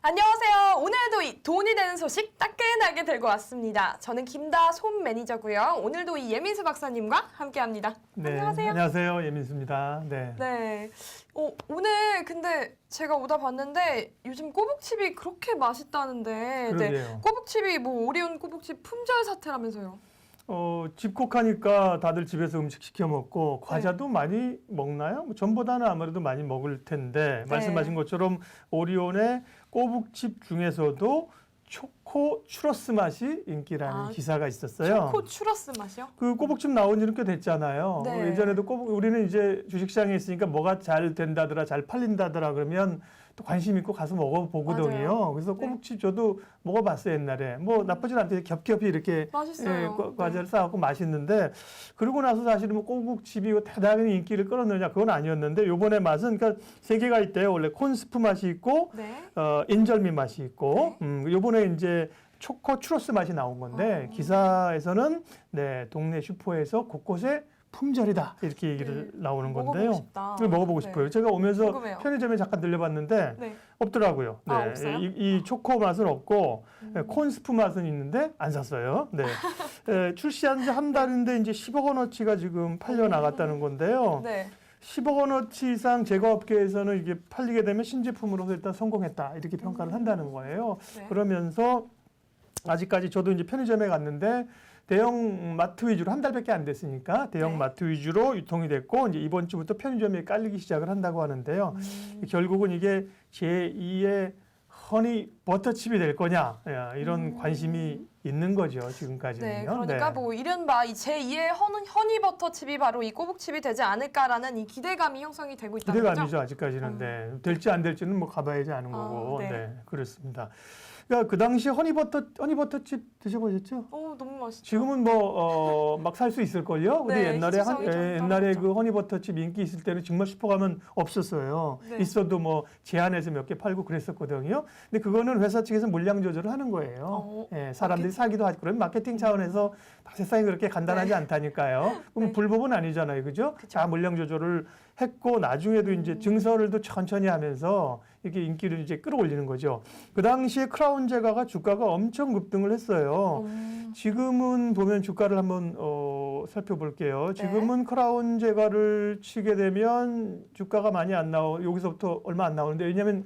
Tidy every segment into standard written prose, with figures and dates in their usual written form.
안녕하세요. 오늘도 돈이 되는 소식 따끈하게 들고 왔습니다. 저는 김다솜 매니저고요. 오늘도 이 예민수 박사님과 함께합니다. 네, 안녕하세요. 안녕하세요. 예민수입니다. 네. 네. 오늘 근데 제가 오다 봤는데 요즘 꼬북칩이 그렇게 맛있다는데 그러게요. 꼬북칩이 뭐 오리온 꼬북칩 품절 사태라면서요. 집콕하니까 다들 집에서 음식 시켜 먹고 과자도 많이 먹나요? 뭐 전보다는 아무래도 많이 먹을 텐데 말씀하신 것처럼 오리온의 꼬북칩 중에서도 초코 추러스 맛이 인기라는 기사가 있었어요. 초코 추러스 맛이요? 그 꼬북칩 나온 지는 꽤 됐잖아요. 네. 예전에도 우리는 이제 주식시장에 있으니까 뭐가 잘 된다더라, 잘 팔린다더라 그러면 또 관심 있고 가서 먹어보거든요. 맞아요. 그래서 꼬북칩 저도 먹어봤어요, 옛날에. 뭐 나쁘진 않대. 겹겹이 이렇게 맛있어요. 과자를 싸갖고 맛있는데 그러고 나서 사실은 뭐 꼬북칩이 대단히 인기를 끌었느냐 그건 아니었는데 요번에 맛은 그러니까 세 개가 있대요. 원래 콘스프 맛이 있고 인절미 맛이 있고 요번에 이제 초코 추러스 맛이 나온 건데 기사에서는 동네 슈퍼에서 곳곳에 품절이다 이렇게 얘기를 나오는 건데요. 먹어보고 싶어요. 제가 오면서 궁금해요. 편의점에 잠깐 들려봤는데 없더라고요. 네. 없어요? 이 초코 맛은 없고 콘스프 맛은 있는데 안 샀어요. 네. 출시한 지 한 달인데 이제 10억 원어치가 지금 팔려 나갔다는 건데요. 10억 원어치 이상 제과업계에서는 이게 팔리게 되면 신제품으로서 일단 성공했다 이렇게 평가를 한다는 거예요. 그러면서 아직까지 저도 이제 편의점에 갔는데 대형 마트 위주로 한 달밖에 안 됐으니까 대형 마트 위주로 유통이 됐고 이제 이번 주부터 편의점에 깔리기 시작을 한다고 하는데요. 결국은 이게 제2의 허니 버터칩이 될 거냐 이런 관심이 있는 거죠 지금까지는요. 그러니까 뭐 이른바 이 제2의 허니버터칩이 바로 이 꼬북칩이 되지 않을까라는 이 기대감이 형성이 되고 있다는 거죠? 기대감이죠 아직까지는. 될지 안 될지는 뭐 가봐야지 아는 거고. 그렇습니다. 그러니까 그 당시 허니버터칩 드셔보셨죠? 너무 맛있죠. 지금은 뭐 막 살 수 있을걸요? 근데 옛날에 그 허니버터칩 인기 있을 때는 정말 슈퍼 가면 없었어요. 있어도 뭐 제한해서 몇 개 팔고 그랬었거든요. 근데 그거는 회사 측에서 물량 조절을 하는 거예요. 사람들이 사기도 하고 그러면 마케팅 차원에서 세상이 그렇게 간단하지 않다니까요. 그럼 불법은 아니잖아요, 그죠? 다 물량 조절을 했고 나중에도 이제 증설을 또 천천히 하면서 이렇게 인기를 이제 끌어올리는 거죠. 그 당시에 크라운 제과가 주가가 엄청 급등을 했어요. 지금은 보면 주가를 한번 살펴볼게요. 지금은 크라운 제과를 치게 되면 주가가 많이 안 여기서부터 얼마 안 나오는데 왜냐하면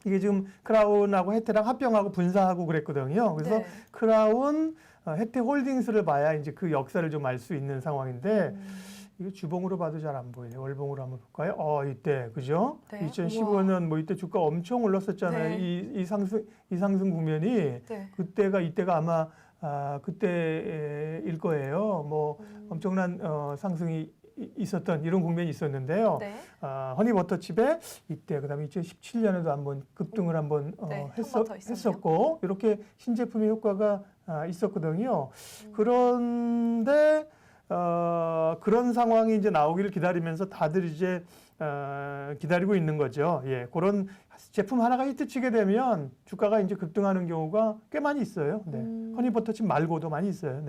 이게 지금 크라운하고 혜태랑 합병하고 분사하고 그랬거든요. 그래서 크라운, 혜태홀딩스를 봐야 이제 그 역사를 좀 알 수 있는 상황인데 이거 주봉으로 봐도 잘 안 보이네요. 월봉으로 한번 볼까요? 이때 그죠? 2015년 뭐 이때 주가 엄청 올랐었잖아요. 이 상승 국면이 이때가 아마 그때일 거예요. 뭐 엄청난 상승이 있었던 이런 국면이 있었는데요. 허니버터칩에 이때 그다음에 2017년에도 한번 급등을 한번 했었고 이렇게 신제품의 효과가 있었거든요. 그런데 그런 상황이 이제 나오기를 기다리면서 다들 이제 기다리고 있는 거죠. 그런 제품 하나가 히트치게 되면 주가가 이제 급등하는 경우가 꽤 많이 있어요. 허니버터칩 말고도 많이 있어요.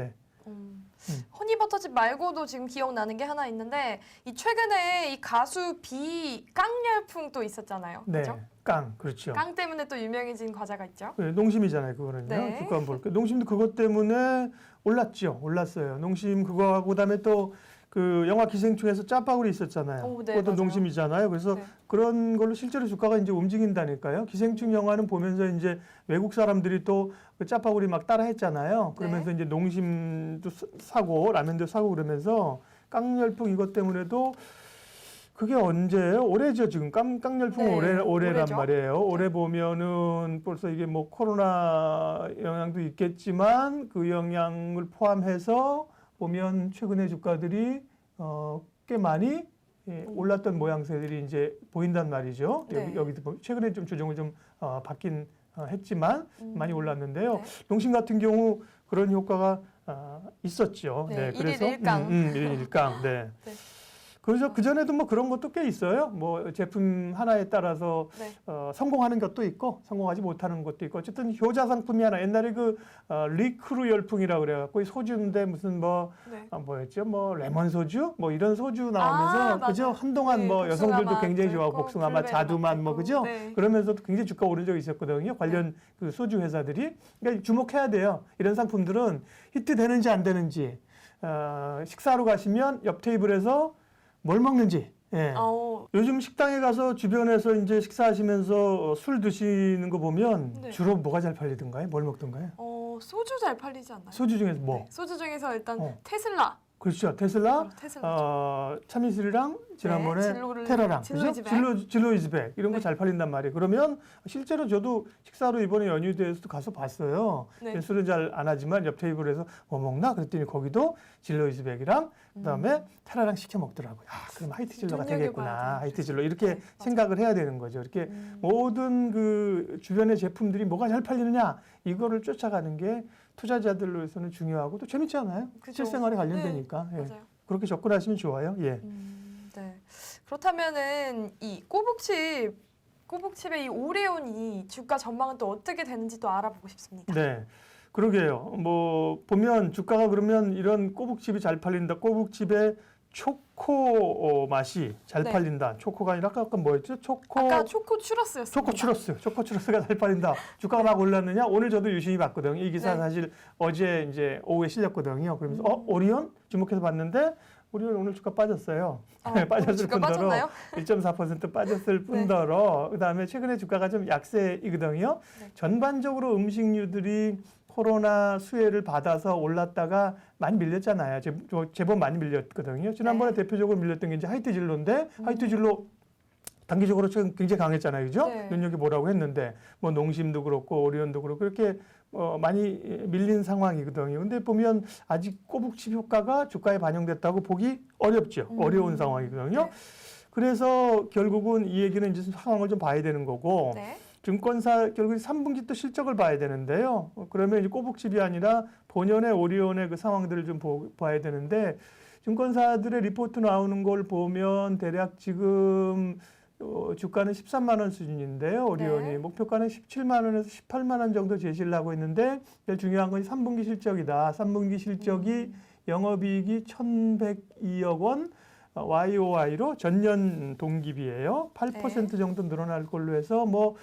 허니버터칩 말고도 지금 기억나는 게 하나 있는데 이 최근에 이 가수 깡열풍도 있었잖아요. 그렇죠? 그렇죠. 깡 때문에 또 유명해진 과자가 있죠. 농심이잖아요, 그거는요. 주가 한번 볼게요. 농심도 그것 때문에 올랐어요. 농심 그거하고 그다음에 또 그 영화 기생충에서 짜파구리 있었잖아요. 그것도 농심이잖아요. 그래서 그런 걸로 실제로 주가가 이제 움직인다니까요. 기생충 영화는 보면서 이제 외국 사람들이 또 그 짜파구리 막 따라 했잖아요. 그러면서 이제 농심도 사고 라면도 사고 그러면서 깡열풍 이것 때문에도 그게 언제예요? 올해죠, 지금. 깡열풍 올해란 말이에요. 올해 보면은 벌써 이게 뭐 코로나 영향도 있겠지만 그 영향을 포함해서 보면 최근에 주가들이 꽤 많이 올랐던 모양새들이 이제 보인단 말이죠. 여기도 최근에 좀 조정을 좀 받긴 했지만 많이 올랐는데요. 농심 같은 경우 그런 효과가 있었죠. 그래서 1일 1강. 1일 1강. 그래서 그 전에도 뭐 그런 것도 꽤 있어요. 뭐 제품 하나에 따라서 네. 성공하는 것도 있고 성공하지 못하는 것도 있고 어쨌든 효자 상품이 하나 옛날에 그 리크루 열풍이라고 그래갖고 소주인데 무슨 뭐 네. 뭐였죠? 뭐 레몬 소주 뭐 이런 소주 나오면서 맞아요. 그죠? 한동안 네, 뭐 여성들도 복숭아맛 굉장히 좋아하고 있고, 복숭아맛, 블루베리 자두맛 맛 뭐 있고. 그죠? 네. 그러면서도 굉장히 주가 오른 적이 있었거든요. 관련 그 소주 회사들이 그러니까 주목해야 돼요. 이런 상품들은 히트 되는지 안 되는지 식사하러 가시면 옆 테이블에서 뭘 먹는지. 예. 요즘 식당에 가서 주변에서 이제 식사하시면서 술 드시는 거 보면 네. 주로 뭐가 잘 팔리던가요? 뭘 먹던가요? 소주 잘 팔리지 않나요? 소주 중에서 뭐? 네, 소주 중에서 일단 어. 테슬라. 그렇죠. 테슬라, 테슬라. 참이슬이랑 지난번에 진로를- 테라랑, 진로 그죠? 이즈백. 진로 이즈백 이런 거 네. 잘 팔린단 말이에요. 그러면 실제로 저도 식사로 이번에 연휴대에서도 가서 봤어요. 네. 술은 잘 안 하지만 옆 테이블에서 뭐 먹나? 그랬더니 거기도 진로 이즈백이랑 그다음에 테라랑 시켜 먹더라고요. 아, 그럼 하이트 진로가 눈여겨봐야 되겠구나. 돼요. 하이트 진로 이렇게 네, 맞아요. 생각을 해야 되는 거죠. 이렇게 모든 그 주변의 제품들이 뭐가 잘 팔리느냐 이거를 쫓아가는 게 투자자들로서는 중요하고 또 재밌잖아요. 그죠. 실생활에 관련되니까. 네, 예. 맞아요. 그렇게 접근하시면 좋아요. 예. 네. 그렇다면은 이 꼬북칩의 이 오레온이 주가 전망은 또 어떻게 되는지 또 알아보고 싶습니다. 네. 그러게요. 뭐 보면 주가가 그러면 이런 꼬북칩이 잘 팔린다. 꼬북칩의 초코 맛이 잘 네. 팔린다. 초코가 아니라 아까 뭐였죠? 아까 초코 추러스였습니다. 초코 추러스가 잘 팔린다. 주가가 막 올랐느냐? 오늘 저도 유심히 봤거든요. 이 기사 네. 사실 어제 이제 오후에 실렸거든요. 그러면서 오리온 주목해서 봤는데 오리온 오늘 주가 빠졌어요. 오늘 빠졌을 주가 뿐더러 빠졌나요? 1.4% 빠졌을 뿐더러 그다음에 최근에 주가가 좀 약세이거든요. 네. 전반적으로 음식류들이 코로나 수혜를 받아서 올랐다가 많이 밀렸잖아요. 제법 많이 밀렸거든요. 지난번에 네. 대표적으로 밀렸던 게 이제 하이트 진로인데 하이트 진로 단기적으로 지금 굉장히 강했잖아요. 그죠? 네. 눈여겨보라고 했는데 뭐 농심도 그렇고 오리온도 그렇고 그렇게 많이 밀린 상황이거든요. 근데 보면 아직 꼬북칩 효과가 주가에 반영됐다고 보기 어렵죠. 어려운 상황이거든요. 네. 그래서 결국은 이 얘기는 이제 상황을 좀 봐야 되는 거고 네. 증권사 결국 3분기 또 실적을 봐야 되는데요. 그러면 이제 꼬북칩이 아니라 본연의 오리온의 그 상황들을 좀 봐야 되는데 증권사들의 리포트 나오는 걸 보면 대략 지금 주가는 13만 원 수준인데요. 오리온이 네. 목표가는 17만 원에서 18만 원 정도 제시를 하고 있는데 제일 중요한 건 3분기 실적이다. 3분기 실적이 영업이익이 1,102억 원, YOY로 전년 동기비예요. 8% 정도 늘어날 걸로 해서 뭐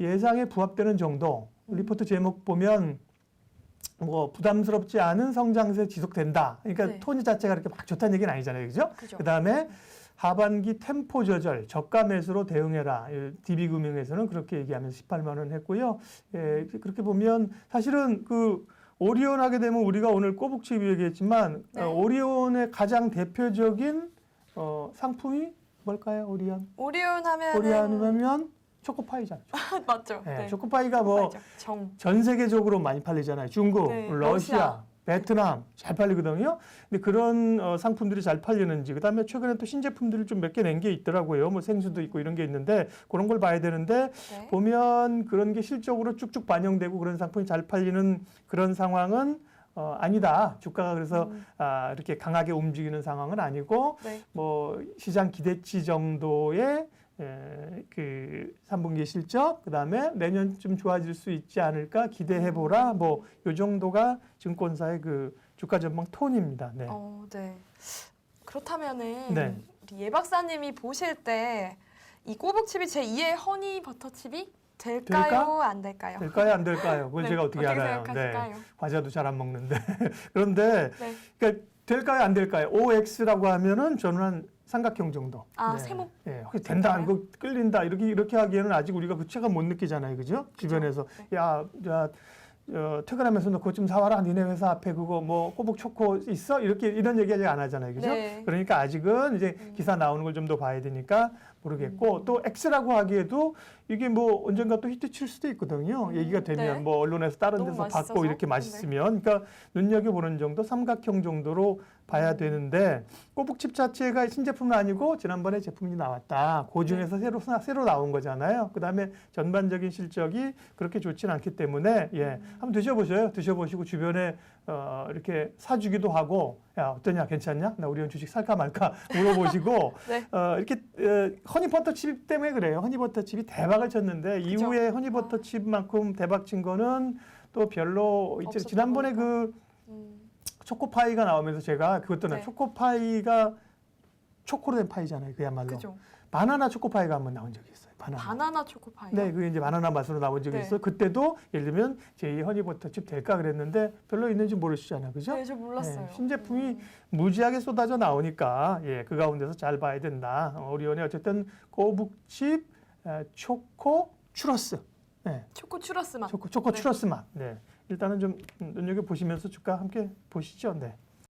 예상에 부합되는 정도. 리포트 제목 보면 뭐 부담스럽지 않은 성장세 지속된다. 그러니까 네. 톤 자체가 그렇게 막 좋다는 얘기는 아니잖아요. 그죠? 그죠. 그다음에 하반기 템포 조절, 저가 매수로 대응해라. DB금융에서는 그렇게 얘기하면서 18만 원 했고요. 예, 그렇게 보면 사실은 그 오리온 하게 되면 우리가 오늘 꼬북칩 얘기했지만 네. 오리온의 가장 대표적인 상품이 뭘까요? 오리온 하면 오리온 초코파이잖아요. 맞죠. 네, 네. 초코파이가 뭐 정. 전 세계적으로 많이 팔리잖아요. 중국, 네, 러시아, 베트남 잘 팔리거든요. 근데 그런 상품들이 잘 팔리는지 그다음에 최근에 또 신제품들을 좀 몇 개 낸 게 있더라고요. 뭐 생수도 있고 이런 게 있는데 그런 걸 봐야 되는데 네. 보면 그런 게 실적으로 쭉쭉 반영되고 그런 상품이 잘 팔리는 그런 상황은 아니다. 주가가 그래서 이렇게 강하게 움직이는 상황은 아니고 네. 뭐 시장 기대치 정도의 그 3분기 실적 그다음에 내년쯤 좋아질 수 있지 않을까 기대해 보라. 뭐 요 정도가 증권사의 그 주가 전망 톤입니다. 네. 네. 그렇다면은 네. 우리 예 박사님이 보실 때 이 꼬북칩이 제2의 허니 버터칩이 될까요? 안 될까요? 될까요? 안 될까요? 그걸 네, 제가 어떻게 알아요? 생각하실까요? 과자도 잘 안 먹는데. 그런데 네. 그러니까 될까요? 안 될까요? OX라고 하면은 저는 한 삼각형 정도. 세모. 예, 혹시 된다, 이거 끌린다 이렇게 하기에는 아직 우리가 그 체감 못 느끼잖아요, 그죠? 주변에서 네. 야, 퇴근하면서 너 그거 좀 사와라. 니네 회사 앞에 그거 뭐 꼬북 초코 있어? 이런 얘기 아직 안 하잖아요, 그죠? 네. 그러니까 아직은 이제 기사 나오는 걸 좀 더 봐야 되니까 모르겠고 또 X라고 하기에도 이게 뭐 언젠가 또 히트 칠 수도 있거든요. 얘기가 되면 네. 뭐 언론에서 다른 너무 데서 맛있어서? 받고 이렇게 맛있으면 그러니까 눈여겨보는 정도 삼각형 정도로 봐야 되는데 꼬북칩 자체가 신제품은 아니고 지난번에 제품이 나왔다. 그 중에서 새로 나온 거잖아요. 그다음에 전반적인 실적이 그렇게 좋지는 않기 때문에 예, 한번 드셔보셔요. 드셔보시고 주변에 이렇게 사주기도 하고 야 어떠냐 괜찮냐? 나 우리 형 주식 살까 말까 물어보시고 네. 이렇게 허니버터칩 때문에 그래요. 허니버터칩이 대박을 쳤는데 그죠? 이후에 허니버터칩만큼 대박 친 거는 또 별로 있죠. 없었던 지난번에 거니까. 그 음. 초코파이가 나오면서 제가 그것도 네. 초코파이가 초코로 된 파이잖아요. 그야말로. 그죠. 바나나 초코파이가 한번 나온 적이 있어요. 바나나 초코파이. 네, 그게 이제 바나나 맛으로 나온 적이 네. 있어요. 그때도 예를 들면 제2 허니버터칩 될까 그랬는데 별로 있는지 모르시잖아요. 그죠? 네, 저 몰랐어요. 신제품이 무지하게 쏟아져 나오니까 예, 그 가운데서 잘 봐야 된다. 오리온이 어쨌든 꼬북칩 초코 추러스. 네. 초코 추러스 맛. 초코 네. 추러스 맛. 네. 일단은 좀 눈여겨 보시면서 주가 함께 보시죠. 네.